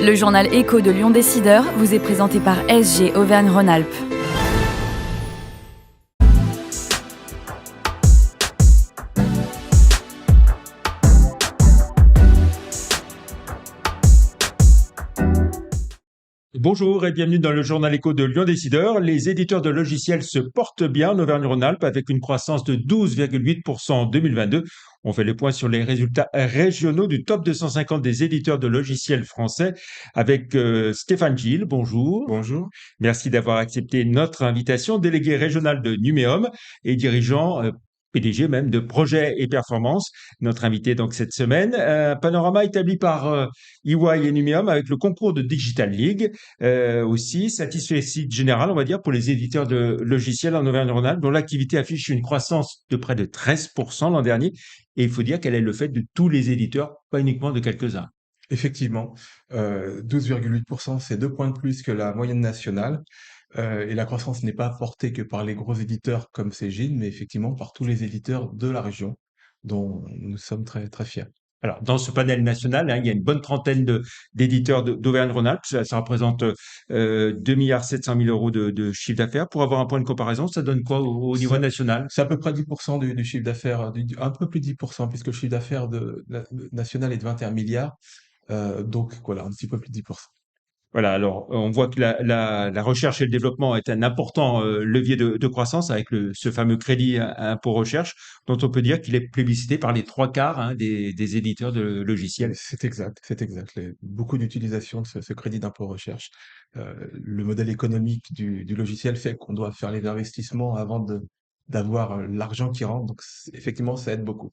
Le journal Écho de Lyon Décideur vous est présenté par SG Auvergne-Rhône-Alpes. Bonjour et bienvenue dans le journal Écho de Lyon Décideur. Les éditeurs de logiciels se portent bien en Auvergne-Rhône-Alpes avec une croissance de 12,8% en 2022. On fait le point sur les résultats régionaux du top 250 des éditeurs de logiciels français avec Stéphane Gilles. Bonjour. Bonjour. Merci d'avoir accepté notre invitation, délégué régional de Numéum et dirigeant PDG même de Projet et Performance. Notre invité donc cette semaine, un panorama établi par EY et Numéum avec le concours de Digital League. Aussi, satisfait général, on va dire, pour les éditeurs de logiciels en Auvergne-Rhône-Alpes, dont l'activité affiche une croissance de près de 13% l'an dernier. Et il faut dire qu'elle est le fait de tous les éditeurs, pas uniquement de quelques-uns. Effectivement, 12,8%, c'est 2 points de plus que la moyenne nationale. Et la croissance n'est pas portée que par les gros éditeurs comme Cegid, mais effectivement par tous les éditeurs de la région, dont nous sommes très, très fiers. Alors, dans ce panel national, il y a une bonne trentaine d'éditeurs d'Auvergne-Rhône-Alpes. Ça représente 2,7 milliards d'euros de chiffre d'affaires. Pour avoir un point de comparaison, ça donne quoi au niveau C'est national? c'est à peu près 10% du chiffre d'affaires, un peu plus de 10%, puisque le chiffre d'affaires national est de 21 milliards. Donc voilà, un petit peu plus de 10%. Voilà, alors on voit que la recherche et le développement est un important levier de croissance avec ce fameux crédit impôt recherche, dont on peut dire qu'il est plébiscité par les trois quarts des éditeurs de logiciels. C'est exact, c'est exact. Beaucoup d'utilisation de ce crédit d'impôt recherche. Le modèle économique du logiciel fait qu'on doit faire les investissements avant d'avoir l'argent qui rentre. Donc, effectivement, ça aide beaucoup.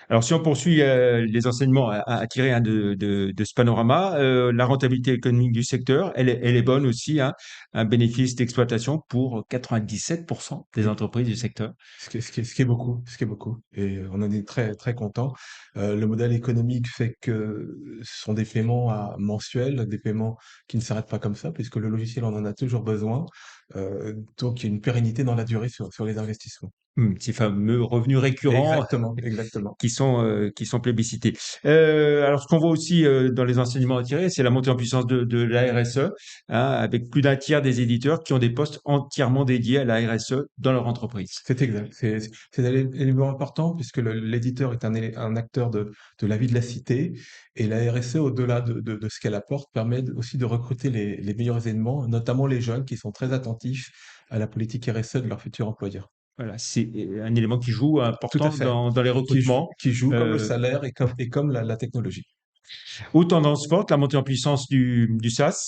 Alors, si on poursuit les enseignements à tirer de ce panorama, la rentabilité économique du secteur, elle est bonne aussi, hein, un bénéfice d'exploitation pour 97% des Oui. entreprises du secteur. Ce qui est beaucoup, ce qui est beaucoup. Et on en est très, très content. Le modèle économique fait que ce sont des paiements mensuels, des paiements qui ne s'arrêtent pas comme ça, puisque le logiciel, on en a toujours besoin. Donc, il y a une pérennité dans la durée sur les investissements. Ces fameux revenus récurrents Exactement, exactement. qui sont plébiscités. Alors, ce qu'on voit aussi dans les enseignements à tirer, c'est la montée en puissance de la RSE, hein, avec plus d'un tiers des éditeurs qui ont des postes entièrement dédiés à la RSE dans leur entreprise. C'est exact. C'est un élément important puisque l'éditeur est un acteur de la vie de la cité et la RSE, au-delà de ce qu'elle apporte, permet aussi de recruter les meilleurs éléments, notamment les jeunes qui sont très attentifs à la politique RSE de leur futur employeur. Voilà, c'est un élément qui joue Tout à important fait. dans les recrutements. Qui joue comme le Euh, salaire et comme la technologie. Aux tendances fortes, la montée en puissance du SaaS,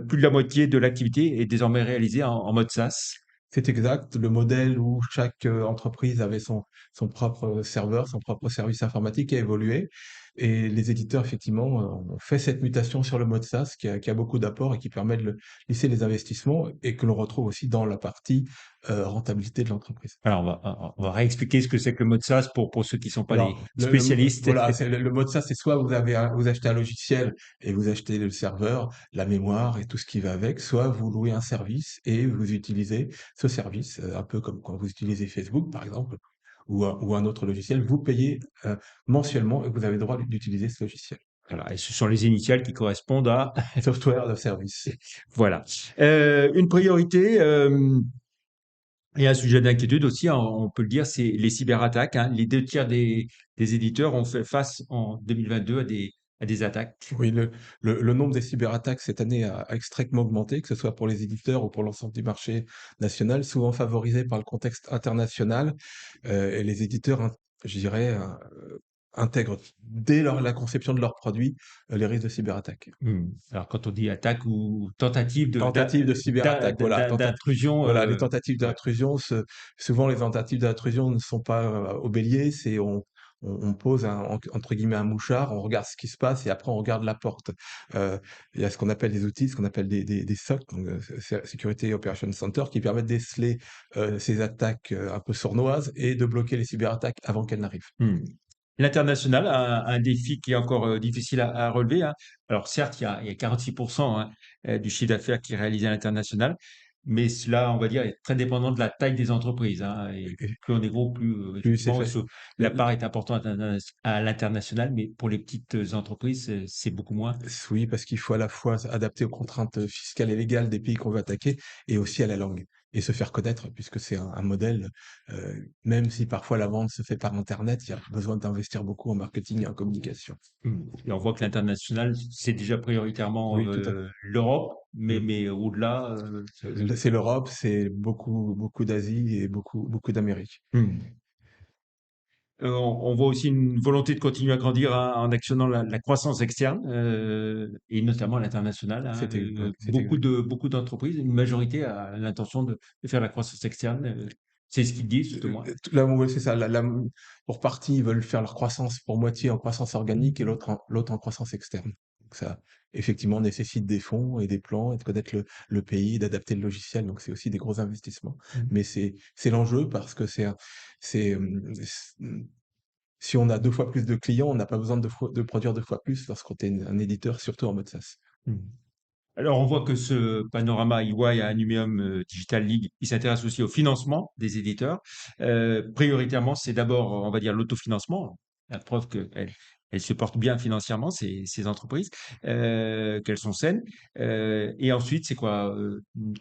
plus de la moitié de l'activité est désormais réalisée en mode SaaS. C'est exact, le modèle où chaque entreprise avait son propre serveur, son propre service informatique a évolué. Et les éditeurs, effectivement, ont fait cette mutation sur le mode SaaS qui a beaucoup d'apports et qui permet de lisser les investissements et que l'on retrouve aussi dans la partie rentabilité de l'entreprise. Alors, on va réexpliquer ce que c'est que le mode SaaS pour ceux qui ne sont pas des Alors, spécialistes. voilà, le mode SaaS, c'est soit vous achetez un logiciel et vous achetez le serveur, la mémoire et tout ce qui va avec, soit vous louez un service et vous utilisez ce service, un peu comme quand vous utilisez Facebook, par exemple, ou un autre logiciel, vous payez mensuellement et vous avez le droit d'utiliser ce logiciel. Voilà, et ce sont les initiales qui correspondent à Software de service. voilà. Une priorité et un sujet d'inquiétude aussi, hein, on peut le dire, c'est les cyberattaques, hein. Les deux tiers des éditeurs ont fait face en 2022 à des attaques. Oui, le nombre des cyberattaques cette année a extrêmement augmenté, que ce soit pour les éditeurs ou pour l'ensemble du marché national, souvent favorisé par le contexte international. Et les éditeurs, je dirais, intègrent dès la conception de leurs produits les risques de cyberattaque. Alors, quand on dit attaque ou tentative Tentative de cyberattaque, voilà. d'intrusion, Voilà, les tentatives ouais. d'intrusion, souvent les tentatives d'intrusion ne sont pas au bélier, c'est on pose entre guillemets un mouchard, on regarde ce qui se passe et après on regarde la porte. Il y a ce qu'on appelle des outils, ce qu'on appelle des SOC, donc Security Operations Center, qui permettent de déceler ces attaques un peu sournoises et de bloquer les cyberattaques avant qu'elles n'arrivent. Hmm. L'international a un défi qui est encore difficile à relever, hein. Alors certes, il y a 46% hein, du chiffre d'affaires qui est réalisé à l'international, Mais cela, on va dire, est très dépendant de la taille des entreprises, hein, et Et plus on est gros, plus plus c'est effectivement fait. la Le- part est importante à l'international, mais pour les petites entreprises, c'est beaucoup moins. Oui, parce qu'il faut à la fois s'adapter aux contraintes fiscales et légales des pays qu'on veut attaquer et aussi à la langue et se faire connaître puisque c'est un modèle, même si parfois la vente se fait par internet, il y a besoin d'investir beaucoup en marketing et en communication. Et on voit que l'international, c'est déjà prioritairement Oui, tout à fait. l'Europe, mais, Mmh. mais au-delà. C'est l'Europe, c'est beaucoup d'Asie et beaucoup d'Amérique. Hmm. On voit aussi une volonté de continuer à grandir, hein, en actionnant la croissance externe, et notamment à l'international, hein. C'est exact. Beaucoup d'entreprises, une majorité a l'intention de faire la croissance externe. C'est ce qu'ils disent, tout au moins. Là, ouais, c'est ça. Pour partie, ils veulent faire leur croissance pour moitié en croissance organique et l'autre en croissance externe. Donc ça, effectivement, nécessite des fonds et des plans et de connaître le pays, d'adapter le logiciel. Donc c'est aussi des gros investissements. Mais c'est l'enjeu parce que c'est, si on a 2 fois plus de clients, on n'a pas besoin de produire 2 fois plus lorsqu'on est un éditeur, surtout en mode SaaS. Mm. Alors, on voit que ce panorama EY à Numéum Digital League, il s'intéresse aussi au financement des éditeurs. Prioritairement, c'est d'abord, on va dire, l'autofinancement. La preuve qu'elles se portent bien financièrement, ces entreprises, qu'elles sont saines. Et ensuite, c'est quoi?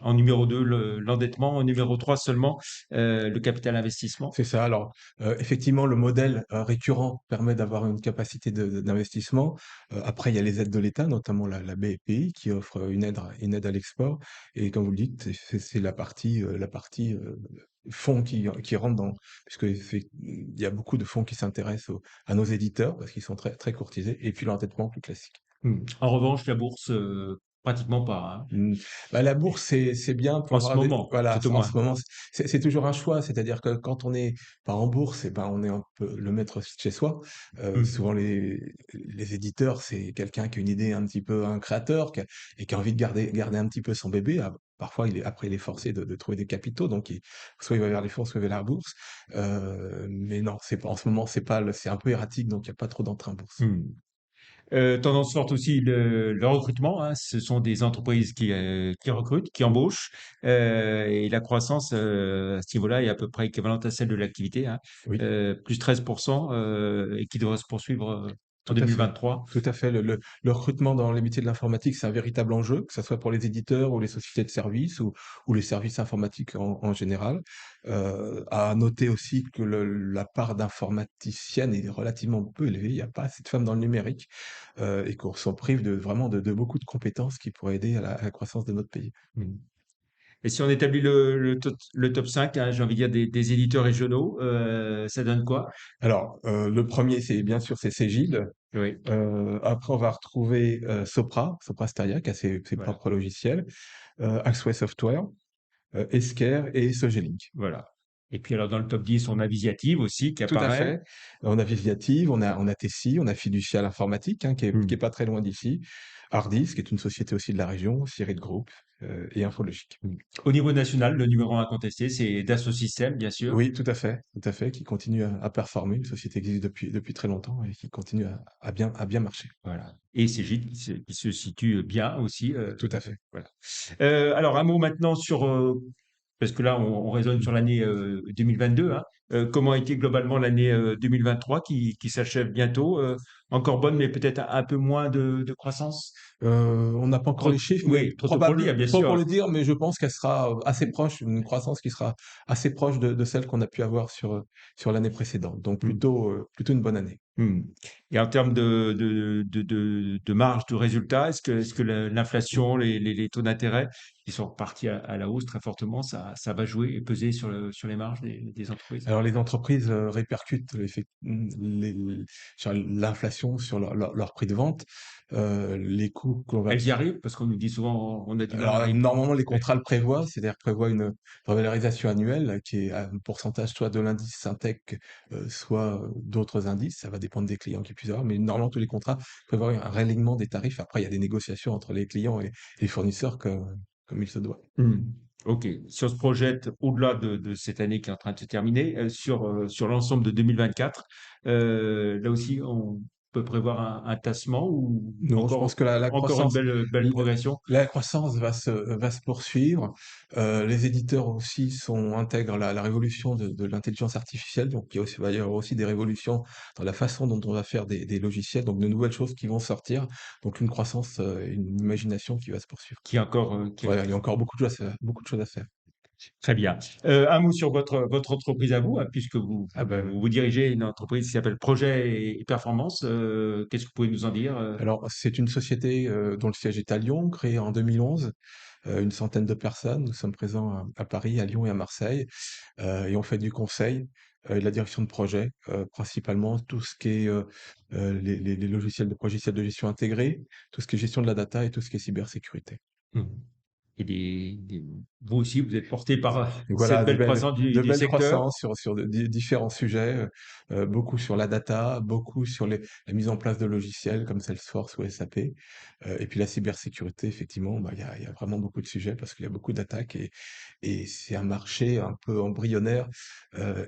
En numéro 2, l'endettement. En numéro 3 seulement, le capital investissement. C'est ça. Alors, effectivement, le modèle récurrent permet d'avoir une capacité d'investissement. Après, il y a les aides de l'État, notamment la BPI, qui offre une aide à l'export. Et comme vous le dites, c'est la partie fonds qui rentre dans, puisque il y a beaucoup de fonds qui s'intéressent à nos éditeurs parce qu'ils sont très, très courtisés. Et puis l'endettement plus classique. En revanche, la bourse, pratiquement pas, hein. Mmh. Bah, la bourse, c'est bien pour En ce avoir des moment, voilà, tout au en moins. ce moment, c'est toujours un choix. C'est-à-dire que quand on n'est pas en bourse et ben, on est un peu le maître de chez soi. Souvent les éditeurs, c'est quelqu'un qui a une idée un petit peu un créateur qui a envie de garder un petit peu son bébé. Parfois il est forcé de trouver des capitaux, donc soit il va vers les fonds, soit il va vers la bourse. Mais non, c'est pas en ce moment, c'est un peu erratique, donc il y a pas trop d'entrée en bourse. Hmm. Tendance forte aussi le recrutement, hein. Ce sont des entreprises qui recrutent, qui embauchent, et la croissance à ce niveau-là est à peu près équivalente à celle de l'activité, hein. Oui. Plus 13%, et qui devrait se poursuivre en Tout à fait. 2023. Tout à fait. Le recrutement dans les métiers de l'informatique, c'est un véritable enjeu, que ce soit pour les éditeurs ou les sociétés de services ou les services informatiques en général. À noter aussi que la part d'informaticiennes est relativement peu élevée. Il n'y a pas assez de femmes dans le numérique et qu'on s'en prive vraiment de beaucoup de compétences qui pourraient aider à la croissance de notre pays. Mm. Et si on établit le top 5, hein, j'ai envie de dire des éditeurs régionaux, ça donne quoi? Alors, le premier, c'est bien sûr c'est Cégide. Oui, Après, on va retrouver Sopra Steria, qui a ses voilà, propres logiciels, Axway Software, Esker et Sogelink. voilà. Et puis alors dans le top 10, on a Visiative aussi qui Tout à apparaît. fait. On a Visiative, on a Tessi, on a Fiducial Informatique, hein, qui est pas très loin d'ici. Hardis, qui est une société aussi de la région, Cyril Group, et Infologique. Au niveau national, le numéro 1 incontesté, c'est Dassault Systèmes, bien sûr. Oui, tout à fait, qui continue à performer. La société existe depuis très longtemps et qui continue à bien marcher. Voilà. Et c'est Gilles qui se situe bien aussi. Tout à fait. Voilà. Alors, un mot maintenant sur, parce que là, on raisonne sur l'année 2022, hein. Comment a été globalement l'année 2023 qui s'achève bientôt? Encore bonne, mais peut-être un peu moins de croissance? On n'a pas encore les chiffres, mais Oui, trop tôt pour le dire, bien pas pour sûr. le dire, mais je pense qu'elle sera assez proche, une croissance qui sera assez proche de celle qu'on a pu avoir sur l'année précédente. Donc Hmm. plutôt une bonne année. Hmm. Et en termes de marge de résultat, est-ce que l'inflation, les taux d'intérêt qui sont repartis à la hausse très fortement, ça va jouer et peser sur les marges des entreprises? Alors les entreprises répercutent sur l'inflation sur leur prix de vente. Les coûts qu'on va Elles y arrivent parce qu'on nous dit souvent on a du mal à Alors, arriver. normalement, les Ouais. contrats le prévoient, c'est-à-dire prévoient une revalorisation annuelle qui est à un pourcentage soit de l'indice Syntec, soit d'autres indices. Ça va dépendre des clients qui puissent avoir, mais normalement, tous les contrats prévoient un réalignement des tarifs. Après, il y a des négociations entre les clients et les fournisseurs comme il se doit. Hmm. Ok. Si on se projette au-delà de cette année qui est en train de se terminer, sur l'ensemble de 2024, là aussi, peut prévoir un tassement ou Non, je pense que la encore une croissance, belle l- progression? la croissance va se poursuivre. Les éditeurs aussi intègrent la révolution de l'intelligence artificielle. Donc, va y avoir aussi des révolutions dans la façon dont on va faire des logiciels. Donc, de nouvelles choses qui vont sortir. Donc, une croissance, une imagination qui va se poursuivre. Qui est encore, Ouais, il y a encore beaucoup de choses à faire. très bien. Un mot sur votre entreprise à vous, hein, puisque Ah ben, vous dirigez une entreprise qui s'appelle Projet et Performance. Qu'est-ce que vous pouvez nous en dire? alors, c'est une société dont le siège est à Lyon, créée en 2011. Une centaine de personnes. Nous sommes présents à Paris, à Lyon et à Marseille. Et on fait du conseil et de la direction de projet, principalement tout ce qui est les logiciels de gestion intégrés, tout ce qui est gestion de la data et tout ce qui est cybersécurité. Hmm. Et vous aussi, vous êtes porté par Donc cette voilà, belle croissance de du belles secteur. croissances sur différents sujets, beaucoup sur la data, beaucoup sur la mise en place de logiciels comme Salesforce ou SAP. Et puis la cybersécurité, effectivement, bah, il y a vraiment beaucoup de sujets parce qu'il y a beaucoup d'attaques et c'est un marché un peu embryonnaire,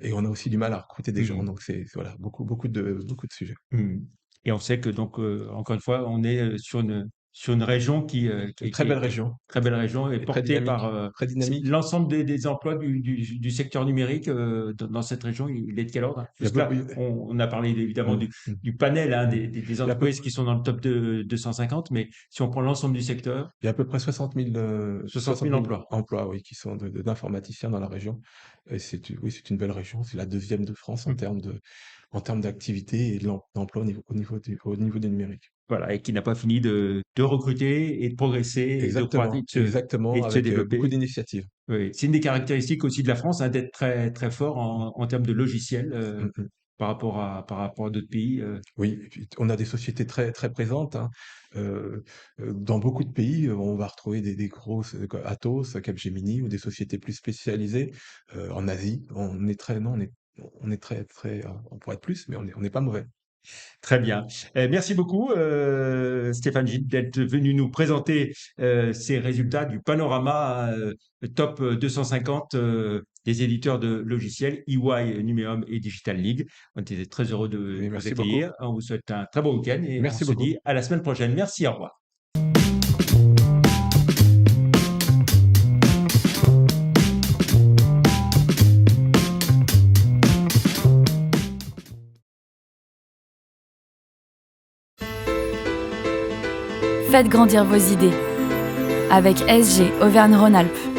et on a aussi du mal à recruter des gens. Hmm. Donc voilà, beaucoup de sujets. Hmm. Et on sait que donc, encore une fois, on est sur une région Une très belle qui est région très belle région et et très portée par dynamique, très dynamique. l'ensemble des emplois du secteur numérique dans cette région. Il est de quel ordre? Il y a Parce que peu là, on a parlé évidemment mmh, mmh, du panel, hein, mmh. des Il y a à peu entreprises qui sont dans le top de 250, mais si on prend l'ensemble du secteur, Il y a à peu près 60 000 000 emplois. emplois, oui, qui sont d'informaticiens dans la région. Et oui, c'est une belle région. C'est la deuxième de France en termes d'activité et d'emploi au niveau du numérique. Voilà, et qui n'a pas fini de recruter et de progresser et de croître et Exactement, de se avec beaucoup développer. d'initiatives. Oui, c'est une des caractéristiques aussi de la France, hein, d'être très, très fort en termes de logiciels Mmh mh. par rapport à d'autres pays. Oui, et puis on a des sociétés très, très présentes, hein. Heu dans beaucoup de pays, on va retrouver des grosses, comme Atos, Capgemini ou des sociétés plus spécialisées. En Asie, on est très non, on est très, très, on pourrait être plus, mais on n'est pas mauvais. Très bien. Merci beaucoup, Stéphane Gilles, d'être venu nous présenter ces résultats du panorama top 250 des éditeurs de logiciels EY, Numéum et Digital League. On était très heureux Oui, de vous merci beaucoup. accueillir. On vous souhaite un très bon week-end et on Merci se beaucoup. dit à la semaine prochaine. Merci, au revoir. Faites grandir vos idées avec SG Auvergne-Rhône-Alpes.